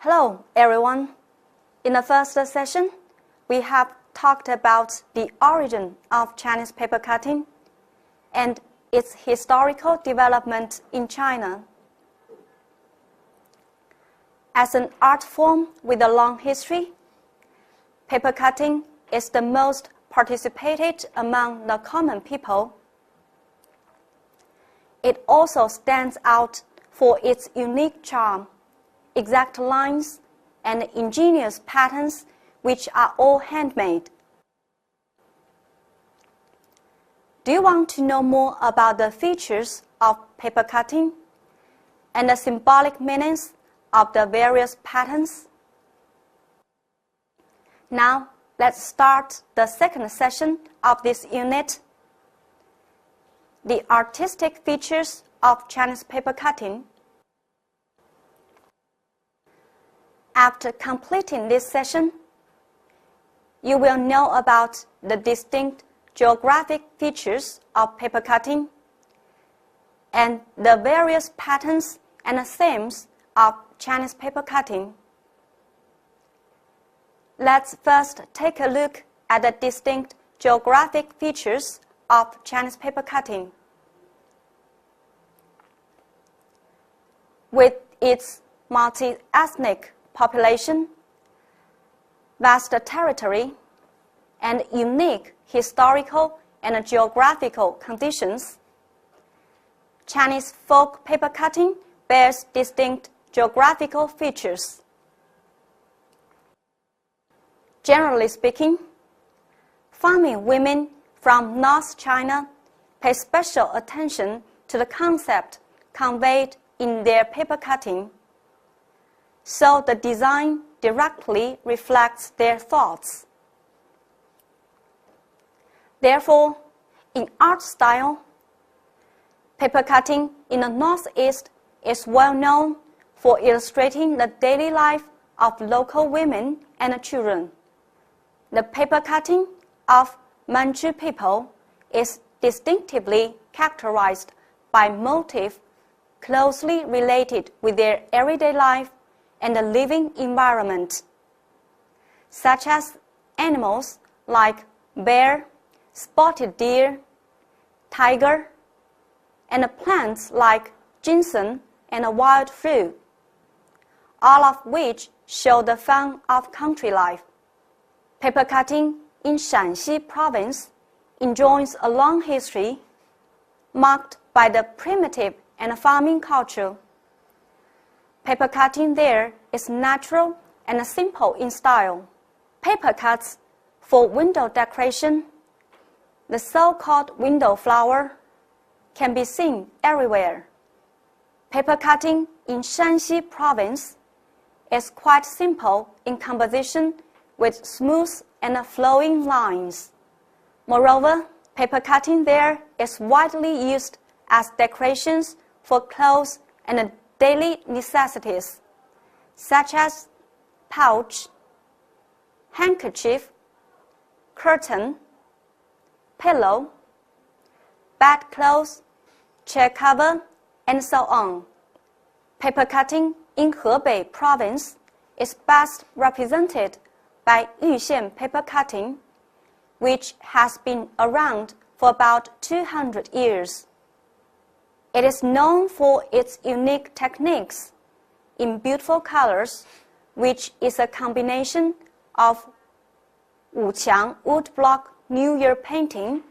Hello, everyone. In the first session, we have talked about the origin of Chinese paper cutting and its historical development in China. As an art form with a long history, paper cutting is the most participated among the common people. It also stands out for its unique charm, exact lines, and ingenious patterns which are all handmade. Do you want to know more about the features of paper cutting and the symbolic meanings of the various patterns? Now, let's start the second session of this unit, the artistic features of Chinese paper cutting. After completing this session, you will know about the distinct geographic features of paper cutting and the various patterns and themes of Chinese paper cutting. Let's first take a look at the distinct geographic features of Chinese paper cutting. With its multi-ethnic population, vast territory, and unique historical and geographical conditions, Chinese folk paper cutting bears distinct geographical features. Generally speaking, farming women from North China pay special attention to the concept conveyed in their paper cutting, so the design directly reflects their thoughts. Therefore, in art style, paper cutting in the Northeast is well known for illustrating the daily life of local women and children. The paper cutting of Manchu people is distinctively characterized by motifs closely related with their everyday life and the living environment, such as animals like bear, spotted deer, tiger, and plants like ginseng and wild fruit, all of which show the fun of country life. Paper cutting in Shanxi province enjoys a long history marked by the primitive and farming culture. Paper cutting there is natural and simple in style. Paper cuts for window decoration, the so-called window flower, can be seen everywhere. Paper cutting in Shanxi province is quite simple in composition with smooth and flowing lines. Moreover, paper cutting there is widely used as decorations for clothes and daily necessities, such as pouch, handkerchief, curtain, pillow, bedclothes, chair cover, and so on. Paper cutting in Hebei province is best represented by Yuxian paper cutting, which has been around for about 200 years. It is known for its unique techniques in beautiful colors, which is a combination of Wuqiang woodblock New Year painting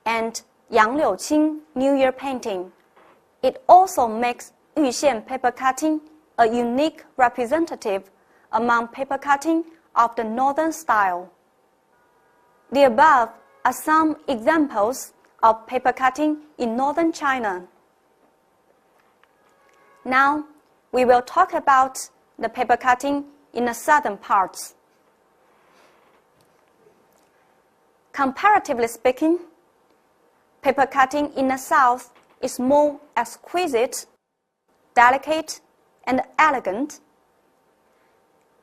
and Yang Liuqing New Year painting. It also makes Yuxian paper cutting a unique representative among paper cutting of the northern style. The above are some examples of paper cutting in northern China. Now, we will talk about the paper cutting in the southern parts. Comparatively speaking, paper cutting in the south is more exquisite, delicate, and elegant.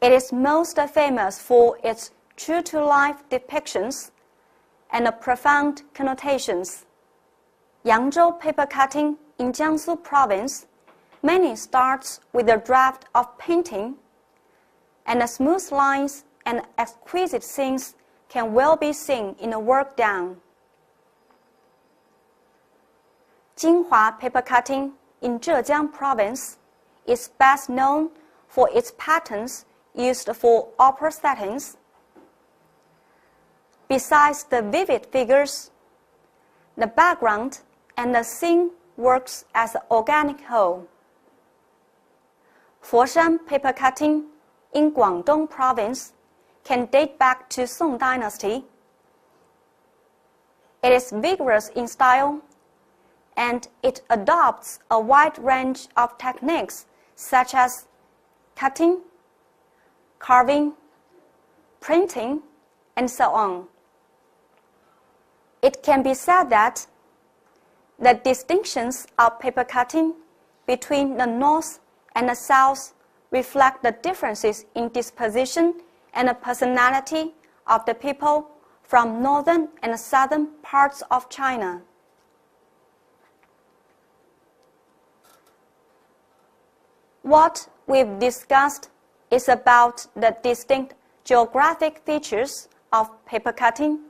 It is most famous for its true-to-life depictions and profound connotations. Yangzhou paper cutting in Jiangsu province Many starts with a draft of painting, and the smooth lines and exquisite scenes can well be seen in the work done. Jinhua paper cutting in Zhejiang province is best known for its patterns used for opera settings. Besides the vivid figures, the background and the scene works as an organic whole. Foshan paper cutting in Guangdong province can date back to Song Dynasty. It is vigorous in style, and it adopts a wide range of techniques such as cutting, carving, printing, and so on. It can be said that the distinctions of paper cutting between the North and the South reflect the differences in disposition and the personality of the people from northern and southern parts of China. What we've discussed is about the distinct geographic features of paper cutting.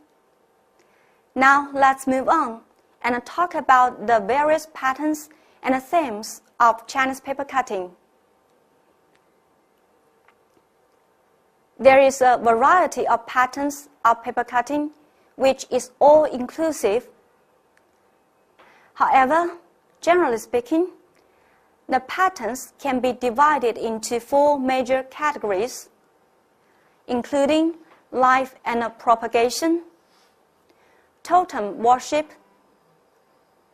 Now let's move on and talk about the various patterns and themes of Chinese paper cutting. There is a variety of patterns of paper cutting which is all-inclusive. However, generally speaking, the patterns can be divided into 4 major categories, including life and propagation, totem worship,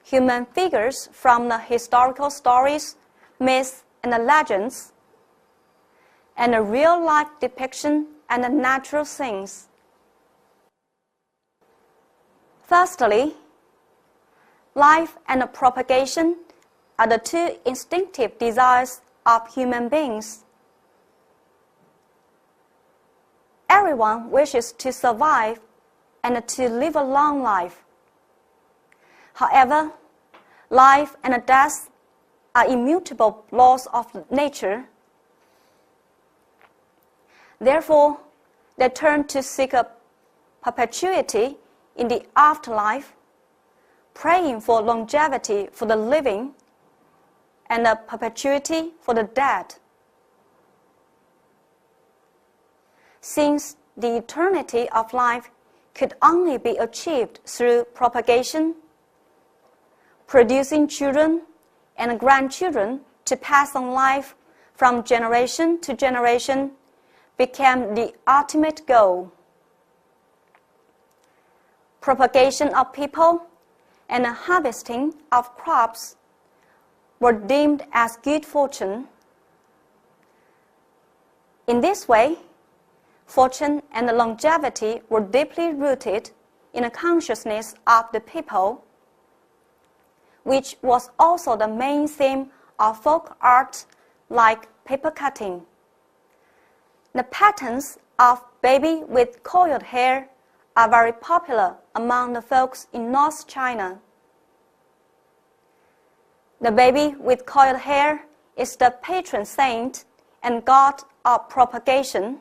human figures from the historical stories, myths, and the legends, and a real-life depiction and the natural scenes. Firstly, life and propagation are the 2 instinctive desires of human beings. Everyone wishes to survive and to live a long life. However, life and death are immutable laws of nature. Therefore, they turn to seek a perpetuity in the afterlife, praying for longevity for the living and a perpetuity for the dead. Since the eternity of life could only be achieved through propagation, producing children and grandchildren to pass on life from generation to generation became the ultimate goal. Propagation of people and the harvesting of crops were deemed as good fortune. In this way, fortune and longevity were deeply rooted in the consciousness of the people, which was also the main theme of folk art like paper cutting. The patterns of baby with coiled hair are very popular among the folks in North China. The baby with coiled hair is the patron saint and god of propagation.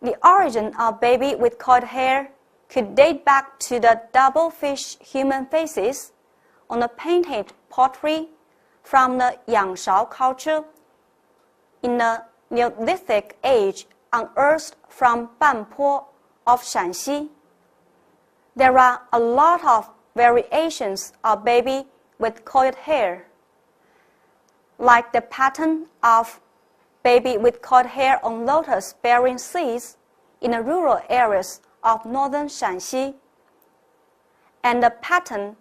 The origin of baby with coiled hair could date back to the double-fish human faces on the painted pottery from the Yangshao culture in the Neolithic age unearthed from Banpo of Shanxi. There are a lot of variations of baby with coiled hair, like the pattern of baby with coiled hair on lotus-bearing seeds in the rural areas of northern Shanxi, and the pattern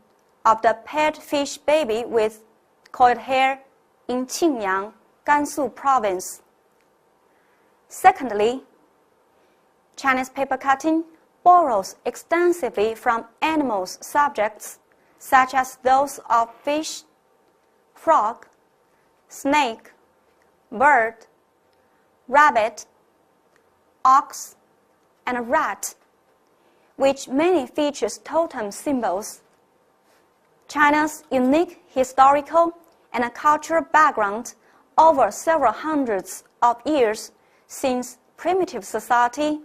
of the paired fish baby with coiled hair in yin-yang, Gansu province. Secondly, Chinese paper cutting borrows extensively from animals' subjects, such as those of fish, frog, snake, bird, rabbit, ox, and rat, which mainly features totem symbols. China's unique historical and a cultural background over several hundreds of years since primitive society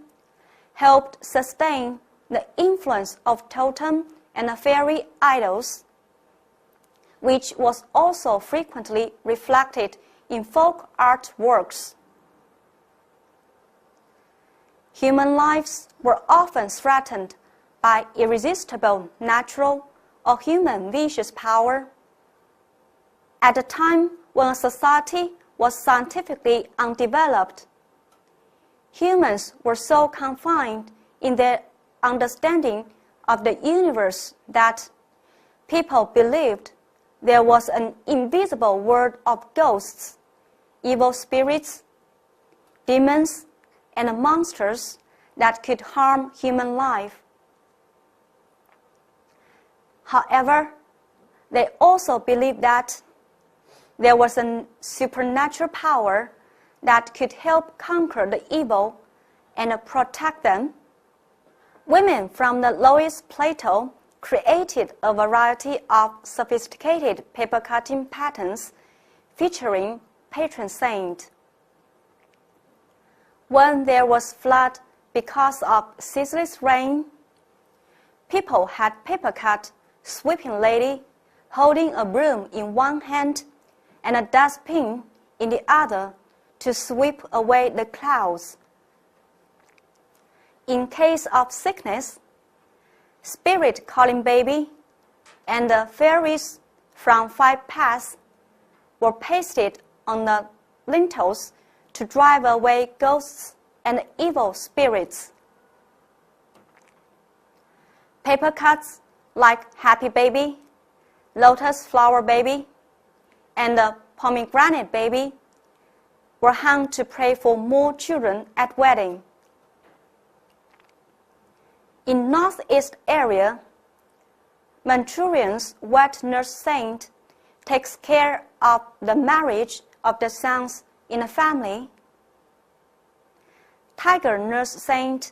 helped sustain the influence of totem and fairy idols, which was also frequently reflected in folk art works. Human lives were often threatened by irresistible natural or human vicious power. At a time when a society was scientifically undeveloped, humans were so confined in their understanding of the universe that people believed there was an invisible world of ghosts, evil spirits, demons, and monsters that could harm human life. However, they also believed that there was a supernatural power that could help conquer the evil and protect them. Women from the lowest plateau created a variety of sophisticated paper cutting patterns featuring patron saints. When there was flood because of ceaseless rain, people had paper cut sweeping lady holding a broom in one hand and a dustbin in the other to sweep away the clouds. In case of sickness, spirit calling baby and the fairies from 5 paths were pasted on the lintels to drive away ghosts and evil spirits. Paper cuts like Happy Baby, Lotus Flower Baby, and the Pomegranate Baby were hung to pray for more children at wedding. In northeast area, Manchurian's wet nurse saint takes care of the marriage of the sons in a family. Tiger nurse saint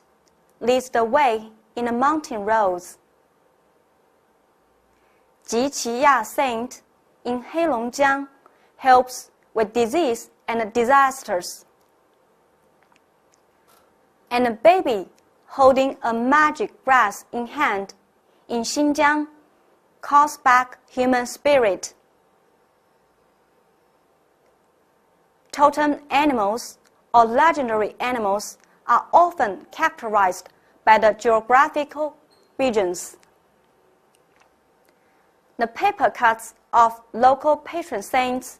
leads the way in the mountain roads. Jiqiya saint in Heilongjiang helps with disease and disasters. And a baby holding a magic grass in hand in Xinjiang calls back human spirit. Totem animals or legendary animals are often characterized by the geographical regions. The paper cuts of local patron saints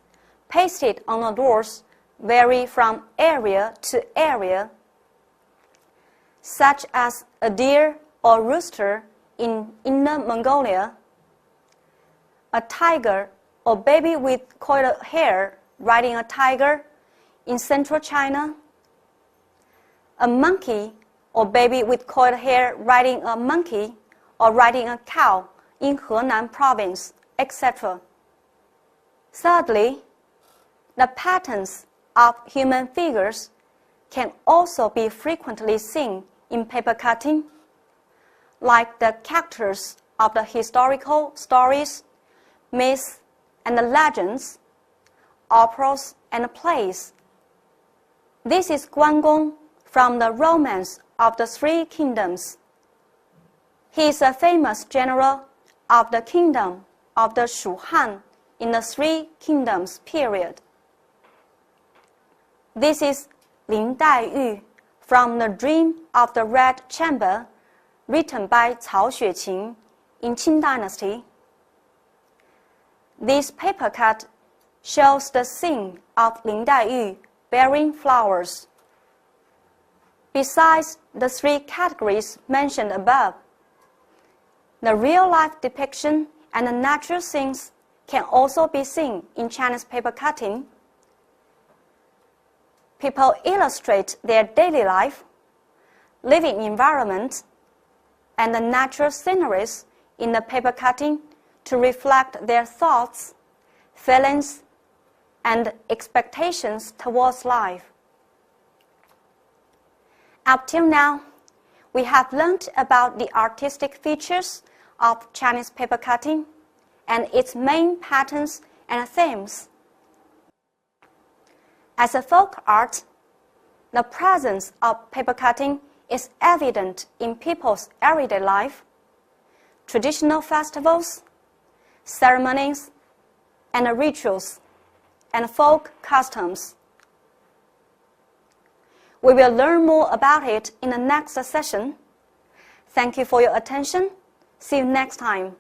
pasted on the doors vary from area to area, such as a deer or rooster in Inner Mongolia, a tiger or baby with coiled hair riding a tiger in central China, a monkey or baby with coiled hair riding a monkey or riding a cow in Henan province, etc. Thirdly, the patterns of human figures can also be frequently seen in paper cutting, like the characters of the historical stories, myths and legends, operas and plays. This is Guangong from the Romance of the Three Kingdoms. He is a famous general of the kingdom of the Shu Han in the Three Kingdoms period. This is Lin Daiyu from the Dream of the Red Chamber, written by Cao Xueqin in Qing Dynasty. This paper cut shows the scene of Lin Daiyu bearing flowers. Besides the 3 categories mentioned above, the real-life depiction and the natural scenes can also be seen in Chinese paper cutting. People illustrate their daily life, living environment, and the natural sceneries in the paper cutting to reflect their thoughts, feelings, and expectations towards life. Up till now, we have learned about the artistic features of Chinese paper cutting and its main patterns and themes. As a folk art, the presence of paper cutting is evident in people's everyday life, traditional festivals, ceremonies, and rituals, and folk customs. We will learn more about it in the next session. Thank you for your attention. See you next time.